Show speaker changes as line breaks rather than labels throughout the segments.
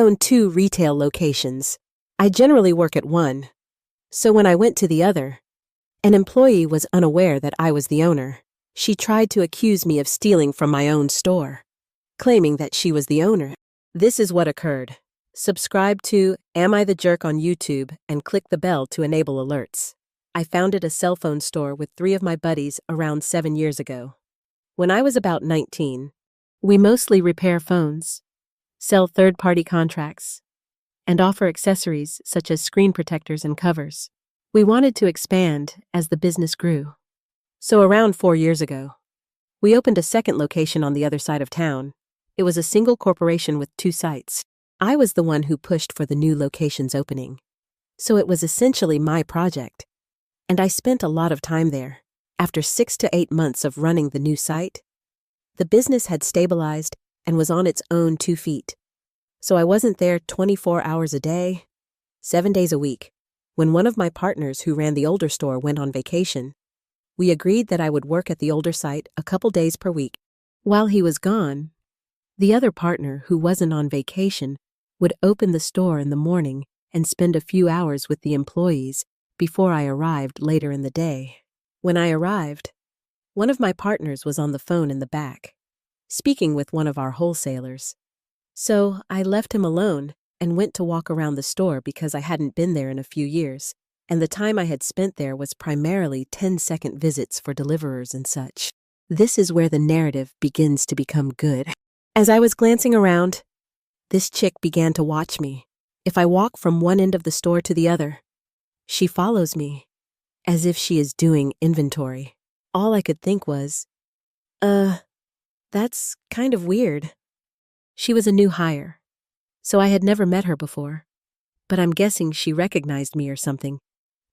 own 2 retail locations. I generally work at one. So when I went to the other, an employee was unaware that I was the owner. She tried to accuse me of stealing from my own store, claiming that she was the owner. This is what occurred. Subscribe to Am I the Jerk on YouTube and click the bell to enable alerts. I founded a cell phone store with 3 of my buddies around 7 years ago. When I was about 19, we mostly repair phones, sell third-party contracts, and offer accessories such as screen protectors and covers. We wanted to expand as the business grew. So around 4 years ago, we opened a second location on the other side of town. It was a single corporation with 2 sites. I was the one who pushed for the new location's opening. So it was essentially my project. And I spent a lot of time there. After 6 to 8 months of running the new site, the business had stabilized and was on its own 2 feet. So I wasn't there 24 hours a day, 7 days a week. When one of my partners who ran the older store went on vacation, we agreed that I would work at the older site a couple days per week. While he was gone, the other partner who wasn't on vacation would open the store in the morning and spend a few hours with the employees before I arrived later in the day. When I arrived, one of my partners was on the phone in the back, speaking with one of our wholesalers. So I left him alone and went to walk around the store because I hadn't been there in a few years, and the time I had spent there was primarily 10-second visits for deliverers and such. This is where the narrative begins to become good. As I was glancing around, this chick began to watch me. If I walk from one end of the store to the other, she follows me, as if she is doing inventory. All I could think was, that's kind of weird. She was a new hire, so I had never met her before, but I'm guessing she recognized me or something,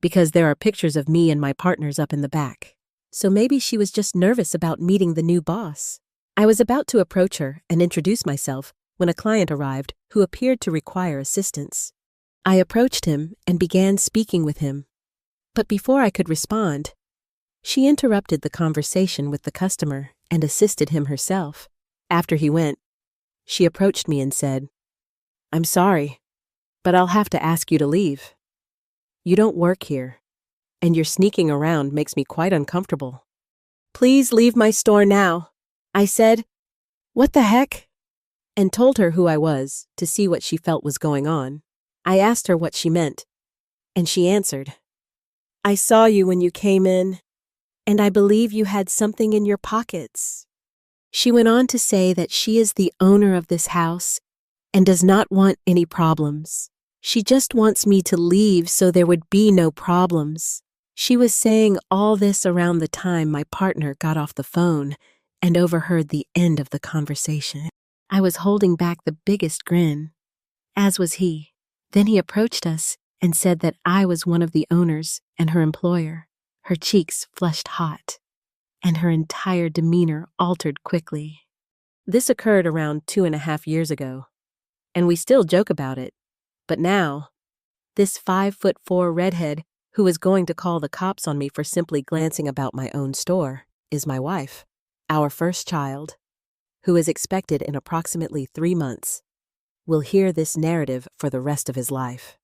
because there are pictures of me and my partners up in the back. So maybe she was just nervous about meeting the new boss. I was about to approach her and introduce myself when a client arrived who appeared to require assistance. I approached him and began speaking with him, but before I could respond, she interrupted the conversation with the customer and assisted him herself. After he went, she approached me and said, "I'm sorry, but I'll have to ask you to leave. You don't work here, and your sneaking around makes me quite uncomfortable. Please leave my store now." I said, "What the heck?" and told her who I was to see what she felt was going on. I asked her what she meant, and she answered, "I saw you when you came in, and I believe you had something in your pockets." She went on to say that she is the owner of this house and does not want any problems. She just wants me to leave so there would be no problems. She was saying all this around the time my partner got off the phone and overheard the end of the conversation. I was holding back the biggest grin, as was he. Then he approached us and said that I was one of the owners and her employer. Her cheeks flushed hot, and her entire demeanor altered quickly. This occurred around 2.5 years ago, and we still joke about it. But now, this 5'4" redhead who is going to call the cops on me for simply glancing about my own store is my wife, our first child, who is expected in approximately 3 months, will hear this narrative for the rest of his life.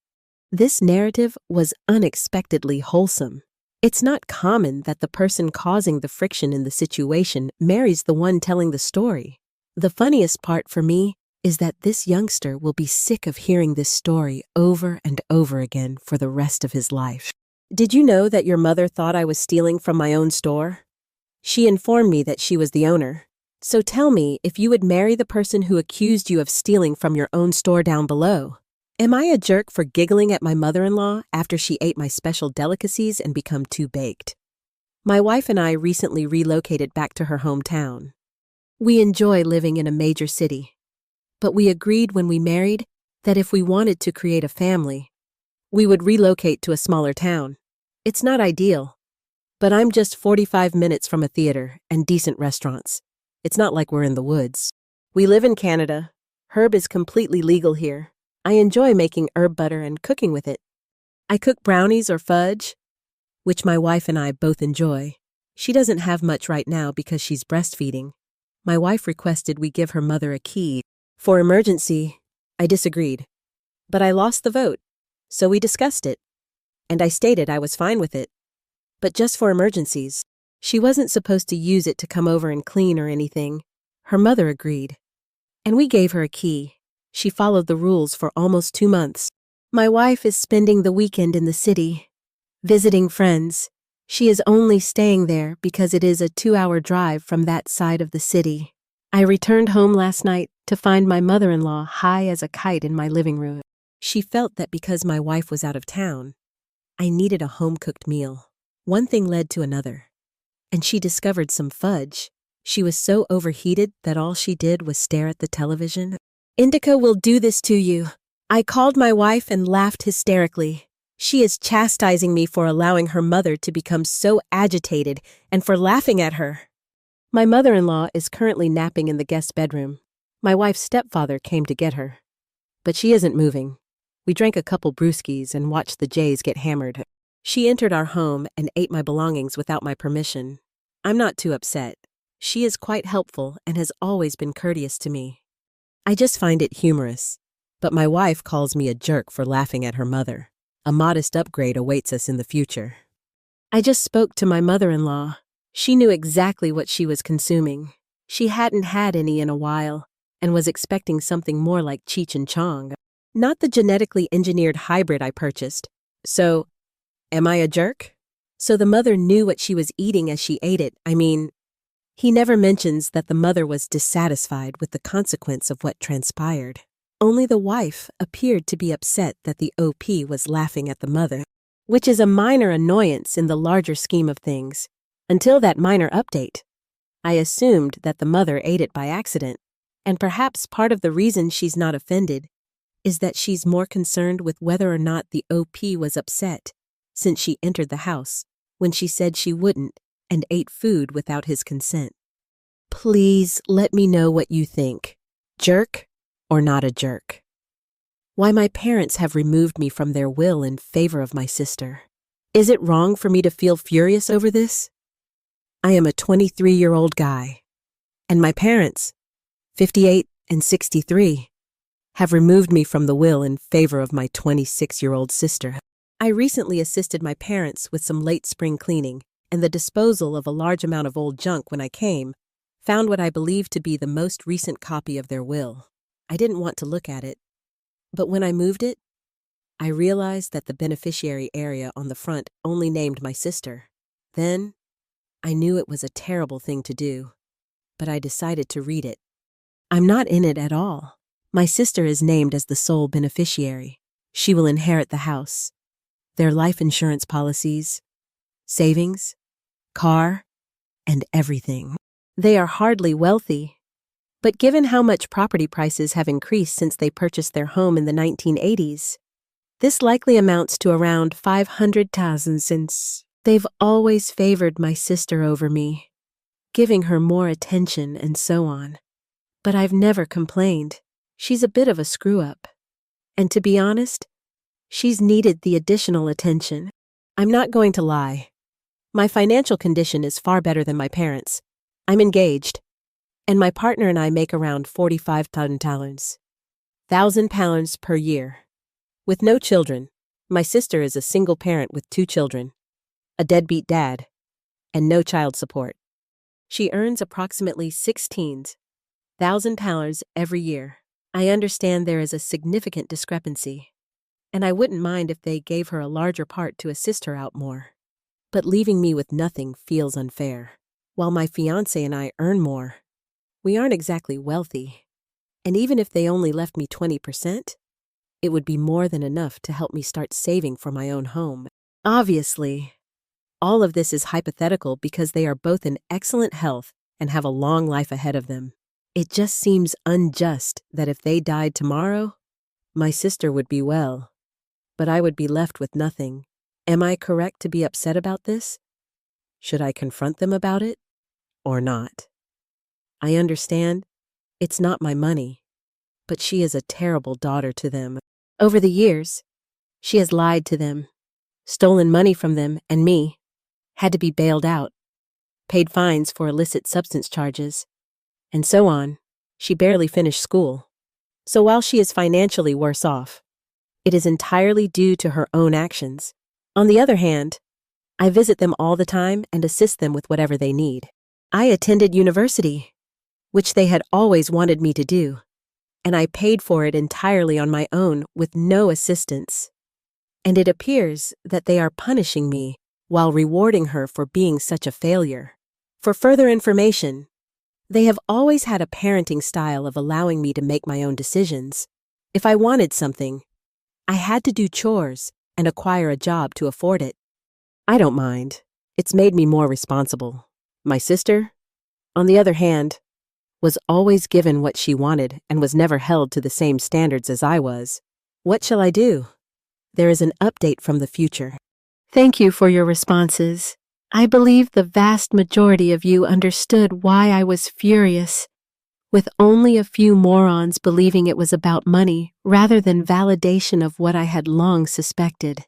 This narrative was unexpectedly wholesome. It's not common that the person causing the friction in the situation marries the one telling the story. The funniest part for me is that this youngster will be sick of hearing this story over and over again for the rest of his life. Did you know that your mother thought I was stealing from my own store? She informed me that she was the owner. So tell me if you would marry the person who accused you of stealing from your own store down below. Am I a jerk for giggling at my mother-in-law after she ate my special delicacies and become too baked? My wife and I recently relocated back to her hometown. We enjoy living in a major city, but we agreed when we married that if we wanted to create a family, we would relocate to a smaller town. It's not ideal, but I'm just 45 minutes from a theater and decent restaurants. It's not like we're in the woods. We live in Canada. Herb is completely legal here. I enjoy making herb butter and cooking with it. I cook brownies or fudge, which my wife and I both enjoy. She doesn't have much right now because she's breastfeeding. My wife requested we give her mother a key for emergency I disagreed. But I lost the vote, so we discussed it. And I stated I was fine with it. But just for emergencies. She wasn't supposed to use it to come over and clean or anything. Her mother agreed. And we gave her a key. She followed the rules for almost 2 months. My wife is spending the weekend in the city, visiting friends. She is only staying there because it is a 2-hour drive from that side of the city. I returned home last night to find my mother-in-law high as a kite in my living room. She felt that because my wife was out of town, I needed a home-cooked meal. One thing led to another, and she discovered some fudge. She was so overheated that all she did was stare at the television. Indica will do this to you. I called my wife and laughed hysterically. She is chastising me for allowing her mother to become so agitated and for laughing at her. My mother-in-law is currently napping in the guest bedroom. My wife's stepfather came to get her. But she isn't moving. We drank a couple brewskis and watched the Jays get hammered. She entered our home and ate my belongings without my permission. I'm not too upset. She is quite helpful and has always been courteous to me. I just find it humorous. But my wife calls me a jerk for laughing at her mother. A modest upgrade awaits us in the future. I just spoke to my mother-in-law. She knew exactly what she was consuming. She hadn't had any in a while and was expecting something more like Cheech and Chong, not the genetically engineered hybrid I purchased. So, am I a jerk? So the mother knew what she was eating as she ate it. He never mentions that the mother was dissatisfied with the consequence of what transpired. Only the wife appeared to be upset that the OP was laughing at the mother, which is a minor annoyance in the larger scheme of things. Until that minor update, I assumed that the mother ate it by accident, and perhaps part of the reason she's not offended is that she's more concerned with whether or not the OP was upset since she entered the house when she said she wouldn't and ate food without his consent. Please let me know what you think. Jerk or not a jerk? Why my parents have removed me from their will in favor of my sister. Is it wrong for me to feel furious over this? I am a 23-year-old guy, and my parents, 58 and 63, have removed me from the will in favor of my 26-year-old sister. I recently assisted my parents with some late spring cleaning and the disposal of a large amount of old junk when I found what I believe to be the most recent copy of their will. I didn't want to look at it, but when I moved it, I realized that the beneficiary area on the front only named my sister. Then, I knew it was a terrible thing to do, but I decided to read it. I'm not in it at all. My sister is named as the sole beneficiary. She will inherit the house, their life insurance policies, savings, car, and everything. They are hardly wealthy. But given how much property prices have increased since they purchased their home in the 1980s, this likely amounts to around $500,000 since they've always favored my sister over me, giving her more attention and so on. But I've never complained. She's a bit of a screw-up. And to be honest, she's needed the additional attention. I'm not going to lie. My financial condition is far better than my parents'. I'm engaged, and my partner and I make around £45,000 per year. With no children, my sister is a single parent with 2 children, a deadbeat dad, and no child support. She earns approximately £16,000 every year. I understand there is a significant discrepancy, and I wouldn't mind if they gave her a larger part to assist her out more. But leaving me with nothing feels unfair. While my fiancé and I earn more, we aren't exactly wealthy, and even if they only left me 20%, it would be more than enough to help me start saving for my own home. Obviously, all of this is hypothetical because they are both in excellent health and have a long life ahead of them. It just seems unjust that if they died tomorrow, my sister would be well, but I would be left with nothing. Am I correct to be upset about this? Should I confront them about it or not? I understand it's not my money, but she is a terrible daughter to them. Over the years, she has lied to them, stolen money from them and me, had to be bailed out, paid fines for illicit substance charges, and so on. She barely finished school. So while she is financially worse off, it is entirely due to her own actions. On the other hand, I visit them all the time and assist them with whatever they need. I attended university, which they had always wanted me to do, and I paid for it entirely on my own with no assistance. And it appears that they are punishing me while rewarding her for being such a failure. For further information, they have always had a parenting style of allowing me to make my own decisions. If I wanted something, I had to do chores and acquire a job to afford it. I don't mind. It's made me more responsible. My sister, on the other hand, was always given what she wanted and was never held to the same standards as I was. What shall I do? There is an update from the future. Thank you for your responses. I believe the vast majority of you understood why I was furious, with only a few morons believing it was about money rather than validation of what I had long suspected,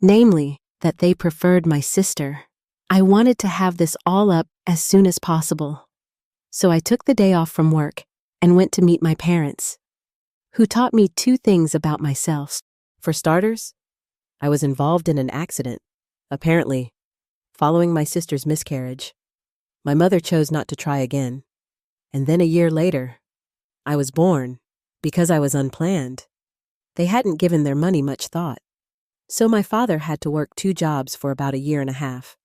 namely, that they preferred my sister. I wanted to have this all up as soon as possible. So I took the day off from work and went to meet my parents, who taught me two things about myself. For starters, I was involved in an accident, apparently, following my sister's miscarriage. My mother chose not to try again, and then a year later, I was born because I was unplanned. They hadn't given their money much thought. So my father had to work 2 jobs for about a year and a half,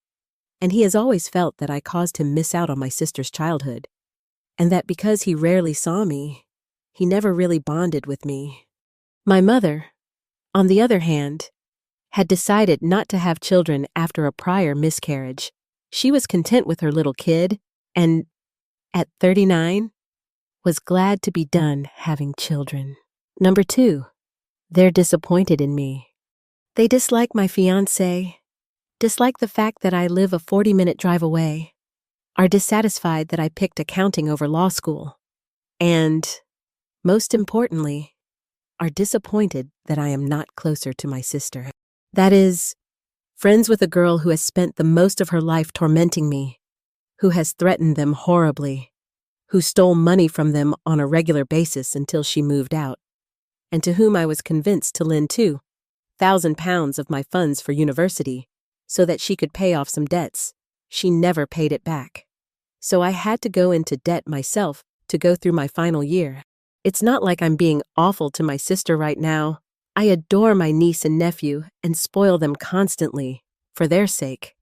and he has always felt that I caused him miss out on my sister's childhood, and that because he rarely saw me, he never really bonded with me. My mother, on the other hand, had decided not to have children after a prior miscarriage. She was content with her little kid, and, at 39, was glad to be done having children. Number 2, they're disappointed in me. They dislike my fiancé, dislike the fact that I live a 40-minute drive away, are dissatisfied that I picked accounting over law school, and, most importantly, are disappointed that I am not closer to my sister. That is, friends with a girl who has spent the most of her life tormenting me, who has threatened them horribly, who stole money from them on a regular basis until she moved out, and to whom I was convinced to lend £2,000 of my funds for university so that she could pay off some debts. She never paid it back. So I had to go into debt myself to go through my final year. It's not like I'm being awful to my sister right now. I adore my niece and nephew and spoil them constantly, for their sake.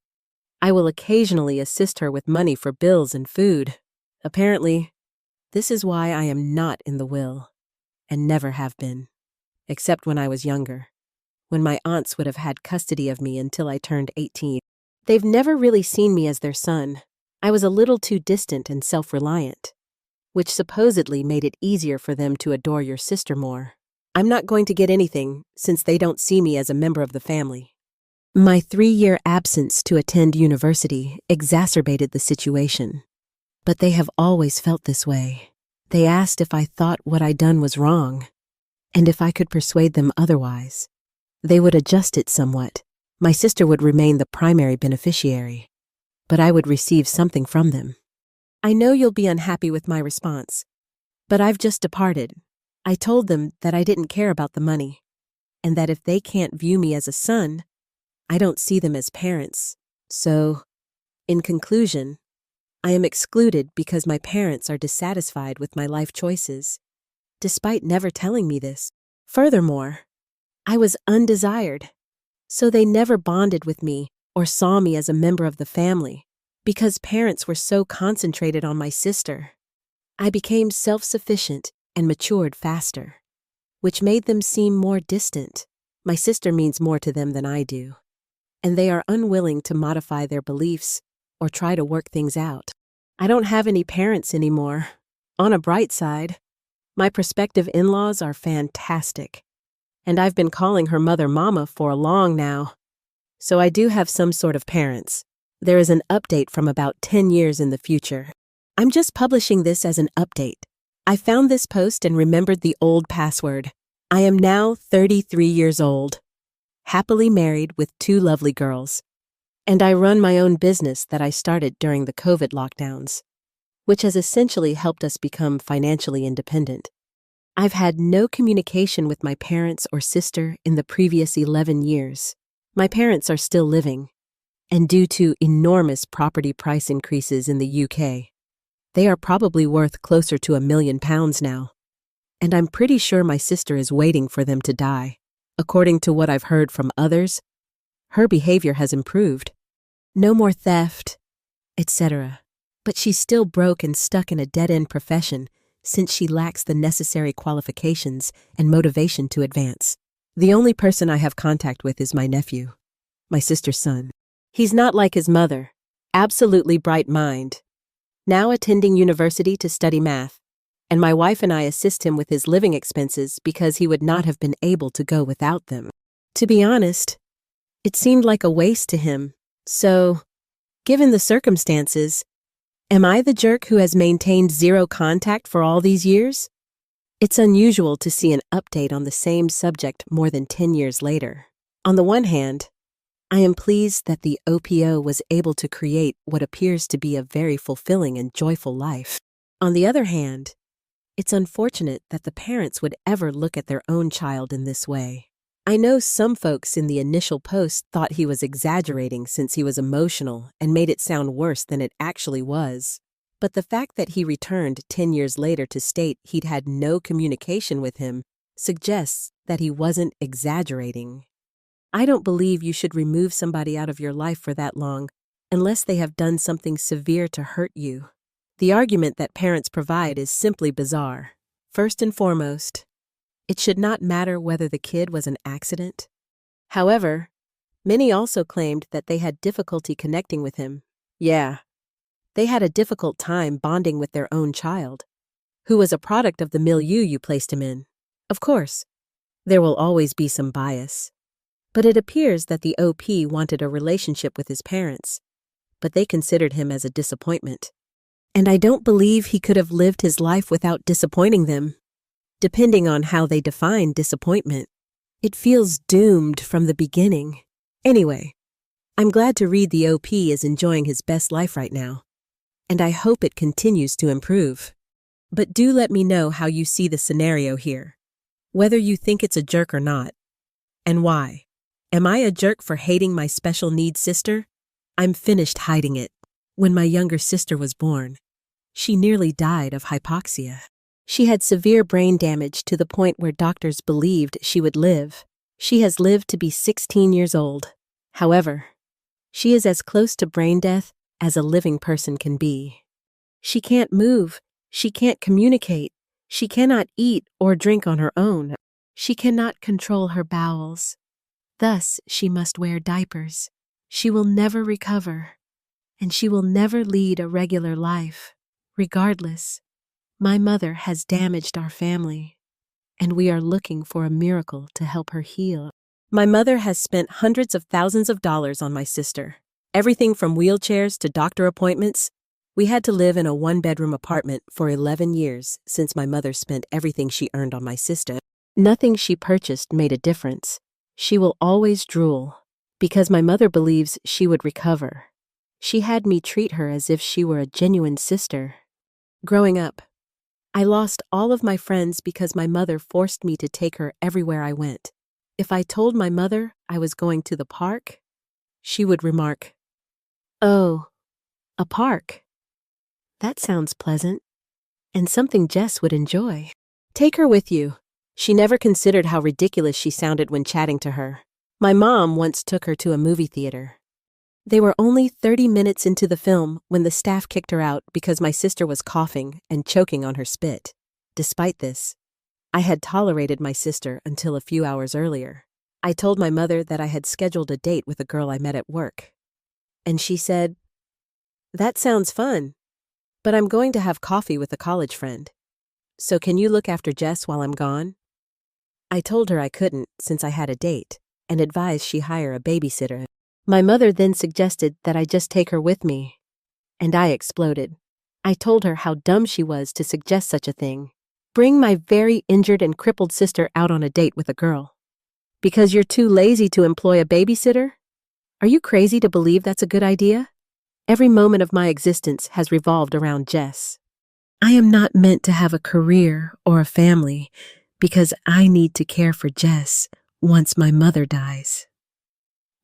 I will occasionally assist her with money for bills and food. Apparently, this is why I am not in the will, and never have been, except when I was younger, when my aunts would have had custody of me until I turned 18. They've never really seen me as their son. I was a little too distant and self-reliant, which supposedly made it easier for them to adore your sister more. I'm not going to get anything since they don't see me as a member of the family. My 3-year absence to attend university exacerbated the situation, but they have always felt this way. They asked if I thought what I'd done was wrong, and if I could persuade them otherwise. They would adjust it somewhat. My sister would remain the primary beneficiary, but I would receive something from them. I know you'll be unhappy with my response, but I've just departed. I told them that I didn't care about the money, and that if they can't view me as a son, I don't see them as parents. So, in conclusion, I am excluded because my parents are dissatisfied with my life choices, despite never telling me this. Furthermore, I was undesired, so they never bonded with me or saw me as a member of the family, because parents were so concentrated on my sister. I became self-sufficient and matured faster, which made them seem more distant. My sister means more to them than I do, and they are unwilling to modify their beliefs or try to work things out. I don't have any parents anymore. On a bright side, my prospective in-laws are fantastic, and I've been calling her mother Mama for long now. So I do have some sort of parents. There is an update from about 10 years in the future. I'm just publishing this as an update. I found this post and remembered the old password. I am now 33 years old, happily married with 2 lovely girls, and I run my own business that I started during the COVID lockdowns, which has essentially helped us become financially independent. I've had no communication with my parents or sister in the previous 11 years. My parents are still living, and due to enormous property price increases in the UK, they are probably worth closer to £1 million now. And I'm pretty sure my sister is waiting for them to die. According to what I've heard from others, her behavior has improved. No more theft, etc. But she's still broke and stuck in a dead-end profession since she lacks the necessary qualifications and motivation to advance. The only person I have contact with is my nephew, my sister's son. He's not like his mother, absolutely bright mind, now attending university to study math, and my wife and I assist him with his living expenses because he would not have been able to go without them. To be honest, it seemed like a waste to him, so, given the circumstances, am I the jerk who has maintained zero contact for all these years? It's unusual to see an update on the same subject more than 10 years later. On the one hand, I am pleased that the OPO was able to create what appears to be a very fulfilling and joyful life. On the other hand, it's unfortunate that the parents would ever look at their own child in this way. I know some folks in the initial post thought he was exaggerating since he was emotional and made it sound worse than it actually was. But the fact that he returned 10 years later to state he'd had no communication with him suggests that he wasn't exaggerating. I don't believe you should remove somebody out of your life for that long unless they have done something severe to hurt you. The argument that parents provide is simply bizarre. First and foremost, it should not matter whether the kid was an accident. However, many also claimed that they had difficulty connecting with him. Yeah, they had a difficult time bonding with their own child, who was a product of the milieu you placed him in. Of course, there will always be some bias. But it appears that the OP wanted a relationship with his parents, but they considered him as a disappointment. And I don't believe he could have lived his life without disappointing them. Depending on how they define disappointment, it feels doomed from the beginning. Anyway, I'm glad to read the OP is enjoying his best life right now, and I hope it continues to improve. But do let me know how you see the scenario here, whether you think it's a jerk or not, and why. Am I a jerk for hating my special needs sister? I'm finished hiding it. When my younger sister was born, she nearly died of hypoxia. She had severe brain damage to the point where doctors believed she would live. She has lived to be 16 years old. However, she is as close to brain death as a living person can be. She can't move, she can't communicate, she cannot eat or drink on her own. She cannot control her bowels. Thus, she must wear diapers. She will never recover, and she will never lead a regular life. Regardless, my mother has damaged our family, and we are looking for a miracle to help her heal. My mother has spent hundreds of thousands of dollars on my sister. Everything from wheelchairs to doctor appointments. We had to live in a one-bedroom apartment for 11 years since my mother spent everything she earned on my sister. Nothing she purchased made a difference. She will always drool, because my mother believes she would recover. She had me treat her as if she were a genuine sister. Growing up, I lost all of my friends because my mother forced me to take her everywhere I went. If I told my mother I was going to the park, she would remark, "Oh, a park. That sounds pleasant, and something Jess would enjoy. Take her with you." She never considered how ridiculous she sounded when chatting to her. My mom once took her to a movie theater. They were only 30 minutes into the film when the staff kicked her out because my sister was coughing and choking on her spit. Despite this, I had tolerated my sister until a few hours earlier. I told my mother that I had scheduled a date with a girl I met at work. And she said, "That sounds fun, but I'm going to have coffee with a college friend. So can you look after Jess while I'm gone?" I told her I couldn't since I had a date and advised she hire a babysitter. My mother then suggested that I just take her with me, and I exploded. I told her how dumb she was to suggest such a thing. Bring my very injured and crippled sister out on a date with a girl. Because you're too lazy to employ a babysitter? Are you crazy to believe that's a good idea? Every moment of my existence has revolved around Jess. I am not meant to have a career or a family because I need to care for Jess once my mother dies.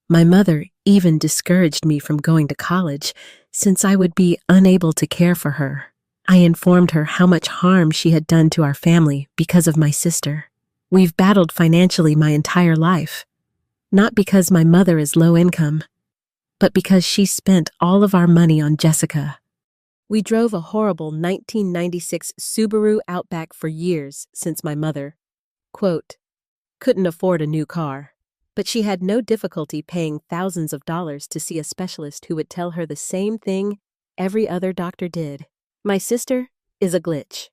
My mother even discouraged me from going to college since I would be unable to care for her. I informed her how much harm she had done to our family because of my sister. We've battled financially my entire life, not because my mother is low income, but because she spent all of our money on Jessica. We drove a horrible 1996 Subaru Outback for years since my mother, quote, couldn't afford a new car. But she had no difficulty paying thousands of dollars to see a specialist who would tell her the same thing every other doctor did. My sister is a glitch.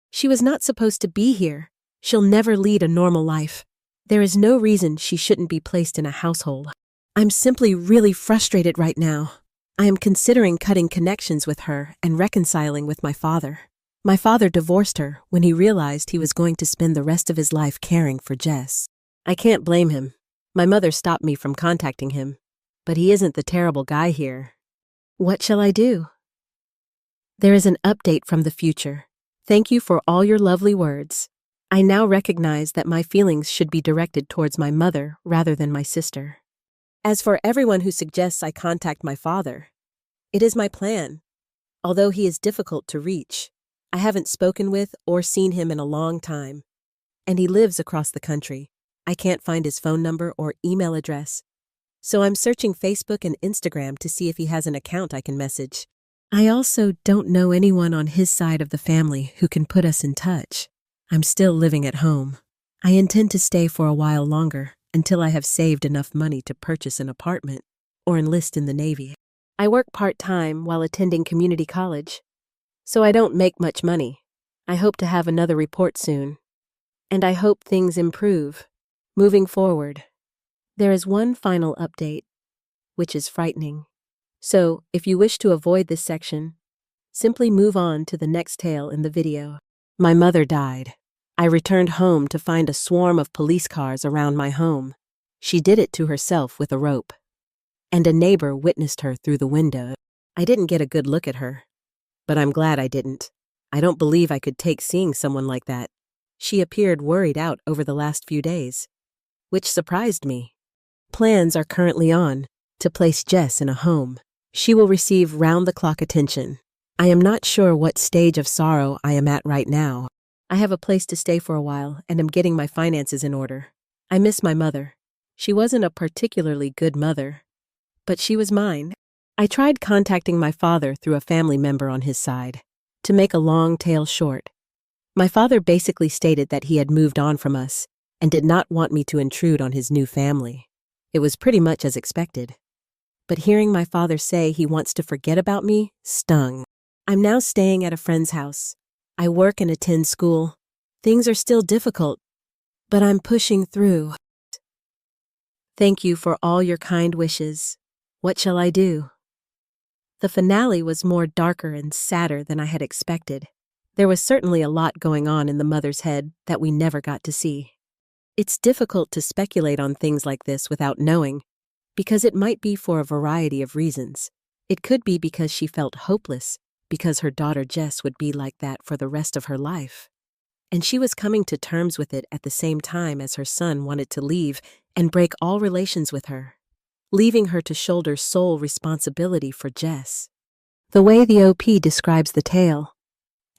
She was not supposed to be here. She'll never lead a normal life. There is no reason she shouldn't be placed in a household. I'm simply really frustrated right now. I am considering cutting connections with her and reconciling with my father. My father divorced her when he realized he was going to spend the rest of his life caring for Jess. I can't blame him. My mother stopped me from contacting him, but he isn't the terrible guy here. What shall I do? There is an update from the future. Thank you for all your lovely words. I now recognize that my feelings should be directed towards my mother rather than my sister. As for everyone who suggests I contact my father, it is my plan. Although he is difficult to reach, I haven't spoken with or seen him in a long time, and he lives across the country. I can't find his phone number or email address, so I'm searching Facebook and Instagram to see if he has an account I can message. I also don't know anyone on his side of the family who can put us in touch. I'm still living at home. I intend to stay for a while longer until I have saved enough money to purchase an apartment or enlist in the Navy. I work part-time while attending community college, so I don't make much money. I hope to have another report soon, and I hope things improve. Moving forward, there is one final update, which is frightening. So, if you wish to avoid this section, simply move on to the next tale in the video. My mother died. I returned home to find a swarm of police cars around my home. She did it to herself with a rope, and a neighbor witnessed her through the window. I didn't get a good look at her, but I'm glad I didn't. I don't believe I could take seeing someone like that. She appeared worried out over the last few days, which surprised me. Plans are currently on to place Jess in a home. She will receive round-the-clock attention. I am not sure what stage of sorrow I am at right now. I have a place to stay for a while and am getting my finances in order. I miss my mother. She wasn't a particularly good mother, but she was mine. I tried contacting my father through a family member on his side. To make a long tale short, my father basically stated that he had moved on from us and did not want me to intrude on his new family. It was pretty much as expected. But hearing my father say he wants to forget about me stung. I'm now staying at a friend's house. I work and attend school. Things are still difficult, but I'm pushing through. Thank you for all your kind wishes. What shall I do? The finale was more darker and sadder than I had expected. There was certainly a lot going on in the mother's head that we never got to see. It's difficult to speculate on things like this without knowing, because it might be for a variety of reasons. It could be because she felt hopeless, because her daughter Jess would be like that for the rest of her life. And she was coming to terms with it at the same time as her son wanted to leave and break all relations with her, leaving her to shoulder sole responsibility for Jess. The way the OP describes the tale,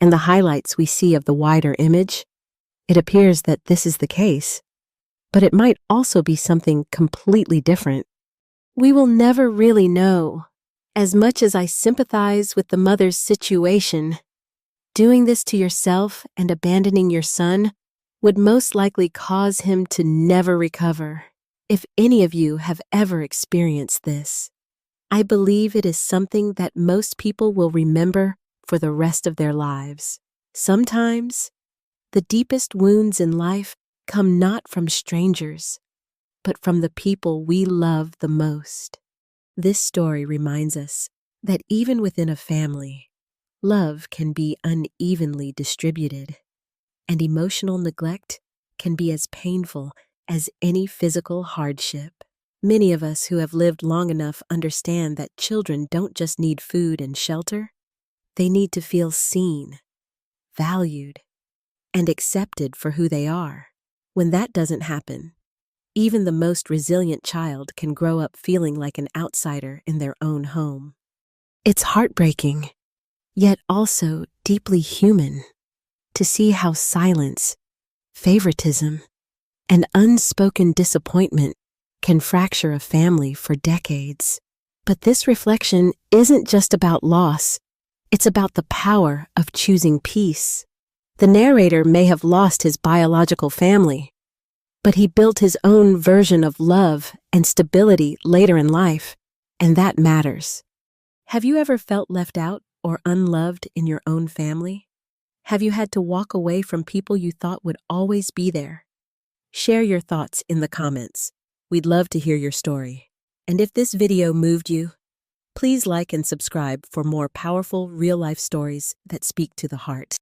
and the highlights we see of the wider image, it appears that this is the case, but it might also be something completely different. We will never really know. As much as I sympathize with the mother's situation, doing this to yourself and abandoning your son would most likely cause him to never recover. If any of you have ever experienced this, I believe it is something that most people will remember for the rest of their lives. Sometimes, the deepest wounds in life come not from strangers, but from the people we love the most. This story reminds us that even within a family, love can be unevenly distributed, and emotional neglect can be as painful as any physical hardship. Many of us who have lived long enough understand that children don't just need food and shelter, they need to feel seen, valued, and accepted for who they are. When that doesn't happen, even the most resilient child can grow up feeling like an outsider in their own home. It's heartbreaking, yet also deeply human, to see how silence, favoritism, and unspoken disappointment can fracture a family for decades. But this reflection isn't just about loss, it's about the power of choosing peace. The narrator may have lost his biological family, but he built his own version of love and stability later in life, and that matters. Have you ever felt left out or unloved in your own family? Have you had to walk away from people you thought would always be there? Share your thoughts in the comments. We'd love to hear your story. And if this video moved you, please like and subscribe for more powerful real-life stories that speak to the heart.